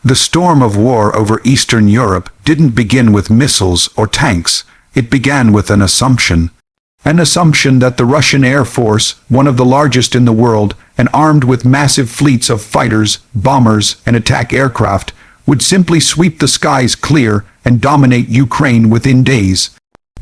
The storm of war over Eastern Europe didn't begin with missiles or tanks. It began with an assumption. An assumption that the Russian Air Force, one of the largest in the world, and armed with massive fleets of fighters, bombers, and attack aircraft, would simply sweep the skies clear and dominate Ukraine within days.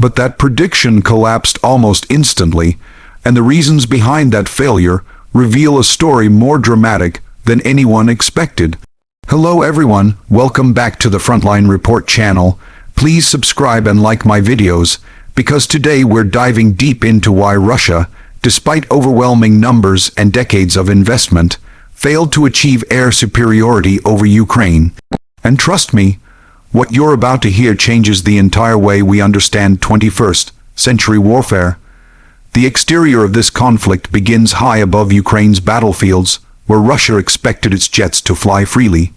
But that prediction collapsed almost instantly, and the reasons behind that failure reveal a story more dramatic than anyone expected. Hello everyone, welcome back to the Frontline Report channel. Please subscribe and like my videos, because today we're diving deep into why Russia, despite overwhelming numbers and decades of investment, failed to achieve air superiority over Ukraine. And trust me, what you're about to hear changes the entire way we understand 21st century warfare. The exterior of this conflict begins high above Ukraine's battlefields, where Russia expected its jets to fly freely.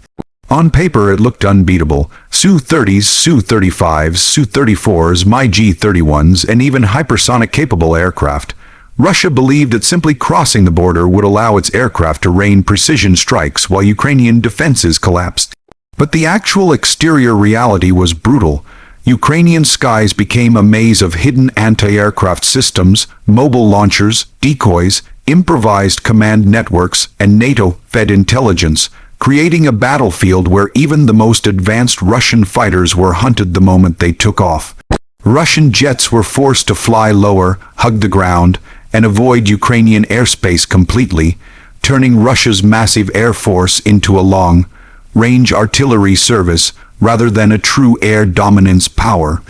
On paper it looked unbeatable. Su-30s, Su-35s, Su-34s, MiG-31s, and even hypersonic-capable aircraft. Russia believed that simply crossing the border would allow its aircraft to rain precision strikes while Ukrainian defenses collapsed. But the actual exterior reality was brutal. Ukrainian skies became a maze of hidden anti-aircraft systems, mobile launchers, decoys, improvised command networks, and NATO-fed intelligence, creating a battlefield where even the most advanced Russian fighters were hunted the moment they took off. Russian jets were forced to fly lower, hug the ground, and avoid Ukrainian airspace completely, turning Russia's massive air force into a long-range artillery service rather than a true air dominance power.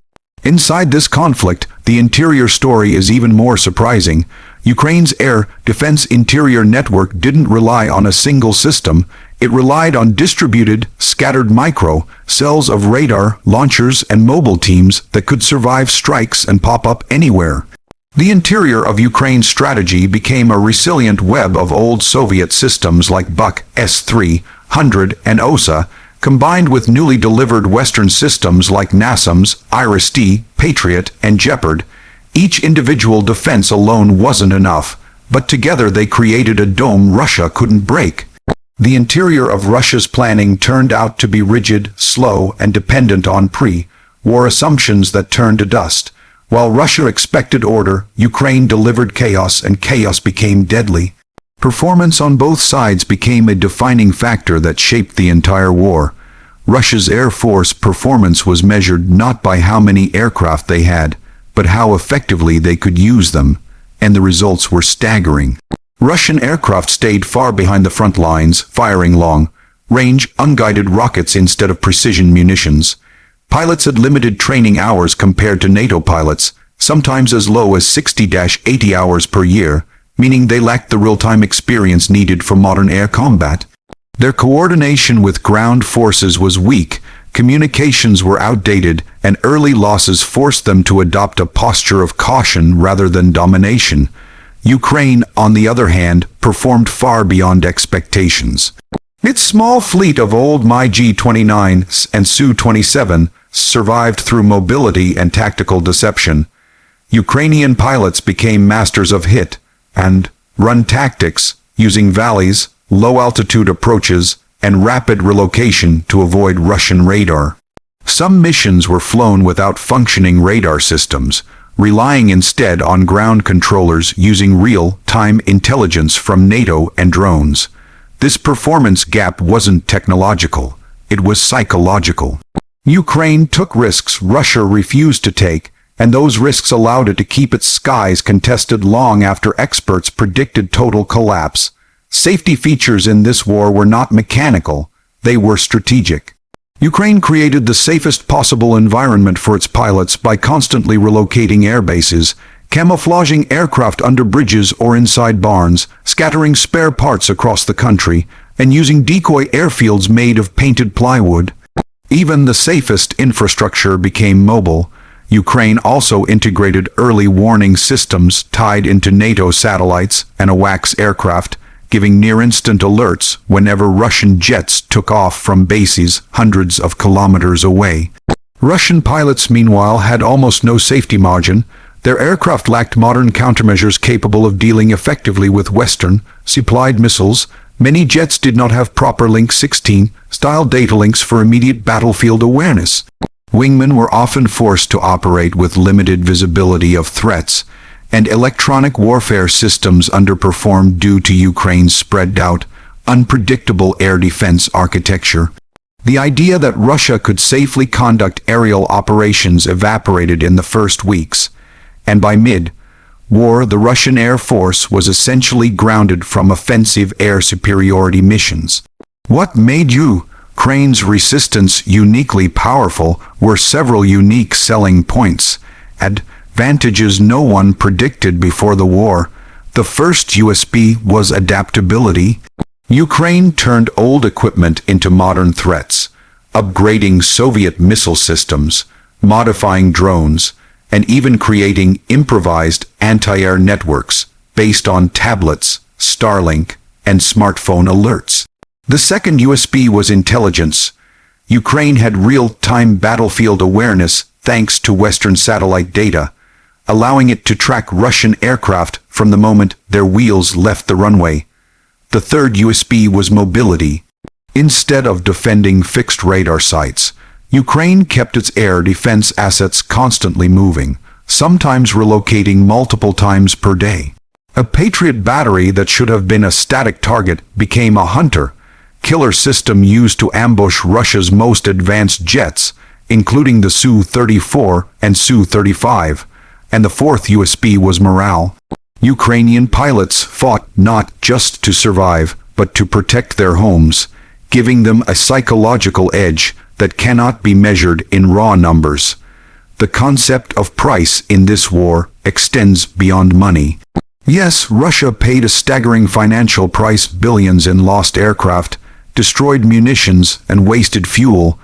Inside this conflict, the interior story is even more surprising. Ukraine's air defense interior network didn't rely on a single system. It relied on distributed, scattered micro-cells of radar, launchers, and mobile teams that could survive strikes and pop up anywhere. The interior of Ukraine's strategy became a resilient web of old Soviet systems like Buk, S-300, and OSA, combined with newly delivered Western systems like NASAMS, Iris-T, Patriot, and Jeopard. Each individual defense alone wasn't enough, but together they created a dome Russia couldn't break. The interior of Russia's planning turned out to be rigid, slow, and dependent on pre-war assumptions that turned to dust. While Russia expected order, Ukraine delivered chaos, and chaos became deadly. Performance on both sides became a defining factor that shaped the entire war. Russia's Air Force performance was measured not by how many aircraft they had, but how effectively they could use them, and the results were staggering. Russian aircraft stayed far behind the front lines, firing long-range, unguided rockets instead of precision munitions. Pilots had limited training hours compared to NATO pilots, sometimes as low as 60-80 hours per year, meaning they lacked the real-time experience needed for modern air combat. Their coordination with ground forces was weak, communications were outdated, and early losses forced them to adopt a posture of caution rather than domination. Ukraine, on the other hand, performed far beyond expectations. Its small fleet of old MiG-29s and Su-27 survived through mobility and tactical deception. Ukrainian pilots became masters of hit and run tactics, using valleys, low-altitude approaches, and rapid relocation to avoid Russian radar. Some missions were flown without functioning radar systems, relying instead on ground controllers using real-time intelligence from NATO and drones. This performance gap wasn't technological, it was psychological. Ukraine took risks Russia refused to take, and those risks allowed it to keep its skies contested long after experts predicted total collapse. Safety features in this war were not mechanical, they were strategic. Ukraine created the safest possible environment for its pilots by constantly relocating air bases, camouflaging aircraft under bridges or inside barns, scattering spare parts across the country, and using decoy airfields made of painted plywood. Even the safest infrastructure became mobile. Ukraine also integrated early warning systems tied into NATO satellites and AWACS aircraft, giving near-instant alerts whenever Russian jets took off from bases hundreds of kilometers away. Russian pilots, meanwhile, had almost no safety margin. Their aircraft lacked modern countermeasures capable of dealing effectively with Western supplied missiles, Many jets did not have proper Link 16 style data links for immediate battlefield awareness. Wingmen were often forced to operate with limited visibility of threats, and electronic warfare systems underperformed due to Ukraine's spread-out, unpredictable air defense architecture. The idea that Russia could safely conduct aerial operations evaporated in the first weeks, and by mid-war the Russian Air Force was essentially grounded from offensive air superiority missions. What made Ukraine's resistance uniquely powerful were several unique selling points, advantages no one predicted before the war. The first USP was adaptability. Ukraine turned old equipment into modern threats, upgrading Soviet missile systems, modifying drones, and even creating improvised anti-air networks based on tablets, Starlink, and smartphone alerts. The second USP was intelligence. Ukraine had real-time battlefield awareness thanks to Western satellite data, allowing it to track Russian aircraft from the moment their wheels left the runway. The third USP was mobility. Instead of defending fixed radar sites, Ukraine kept its air defense assets constantly moving, sometimes relocating multiple times per day. A Patriot battery that should have been a static target became a hunter-killer system used to ambush Russia's most advanced jets, including the Su-34 and Su-35. And the fourth USP was morale. Ukrainian pilots fought not just to survive, but to protect their homes, giving them a psychological edge that cannot be measured in raw numbers. The concept of price in this war extends beyond money. Yes, Russia paid a staggering financial price, billions in lost aircraft, destroyed munitions, and wasted fuel.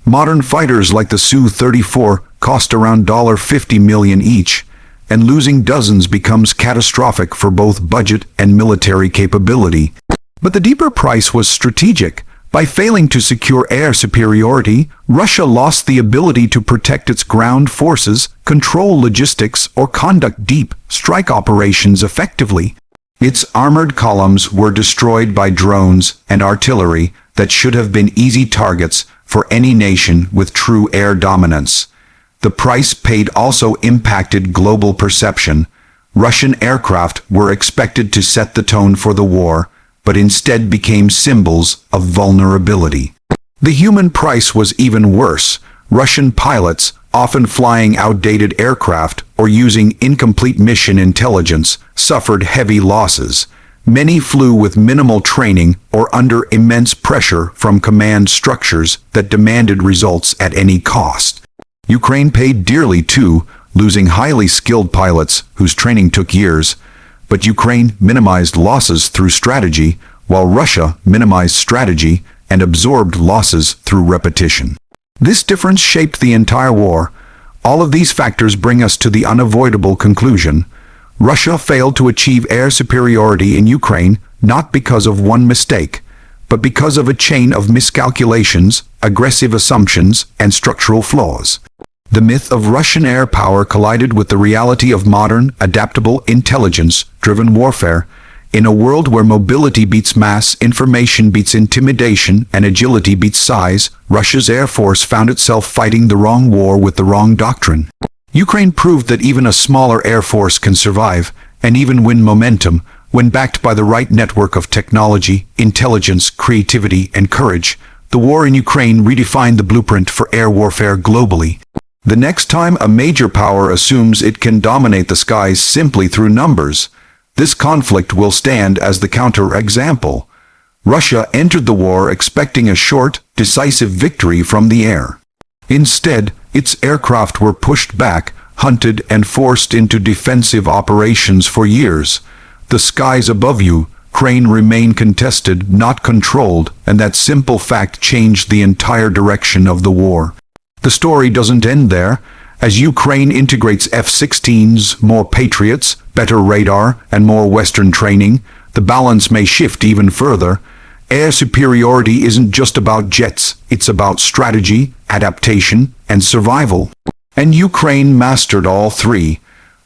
Modern fighters like the Su-34 cost around $50 million each, and losing dozens becomes catastrophic for both budget and military capability. But the deeper price was strategic. By failing to secure air superiority, Russia lost the ability to protect its ground forces, control logistics, or conduct deep strike operations effectively. Its armored columns were destroyed by drones and artillery that should have been easy targets for any nation with true air dominance. The price paid also impacted global perception. Russian aircraft were expected to set the tone for the war, but instead became symbols of vulnerability. The human price was even worse. Russian pilots, often flying outdated aircraft or using incomplete mission intelligence, suffered heavy losses. Many flew with minimal training or under immense pressure from command structures that demanded results at any cost. Ukraine paid dearly too, losing highly skilled pilots whose training took years. But Ukraine minimized losses through strategy, while Russia minimized strategy and absorbed losses through repetition. This difference shaped the entire war. All of these factors bring us to the unavoidable conclusion. Russia failed to achieve air superiority in Ukraine not because of one mistake, but because of a chain of miscalculations, aggressive assumptions, and structural flaws. The myth of Russian air power collided with the reality of modern, adaptable, intelligence-driven warfare. In a world where mobility beats mass, information beats intimidation, and agility beats size, Russia's air force found itself fighting the wrong war with the wrong doctrine. Ukraine proved that even a smaller air force can survive, and even win momentum, when backed by the right network of technology, intelligence, creativity, and courage. The war in Ukraine redefined the blueprint for air warfare globally. The next time a major power assumes it can dominate the skies simply through numbers, this conflict will stand as the counter-example. Russia entered the war expecting a short, decisive victory from the air. Instead, its aircraft were pushed back, hunted, and forced into defensive operations for years. The skies above Ukraine remain contested, not controlled, and that simple fact changed the entire direction of the war. The story doesn't end there. As Ukraine integrates F-16s, more Patriots, better radar, and more Western training, the balance may shift even further. Air superiority isn't just about jets, it's about strategy, adaptation, and survival. And Ukraine mastered all three.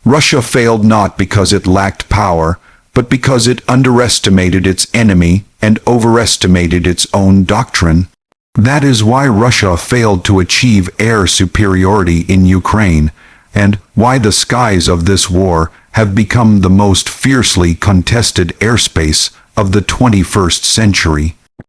Russia failed not because it lacked power, but because it underestimated its enemy and overestimated its own doctrine. That is why Russia failed to achieve air superiority in Ukraine, and why the skies of this war have become the most fiercely contested airspace of the 21st century.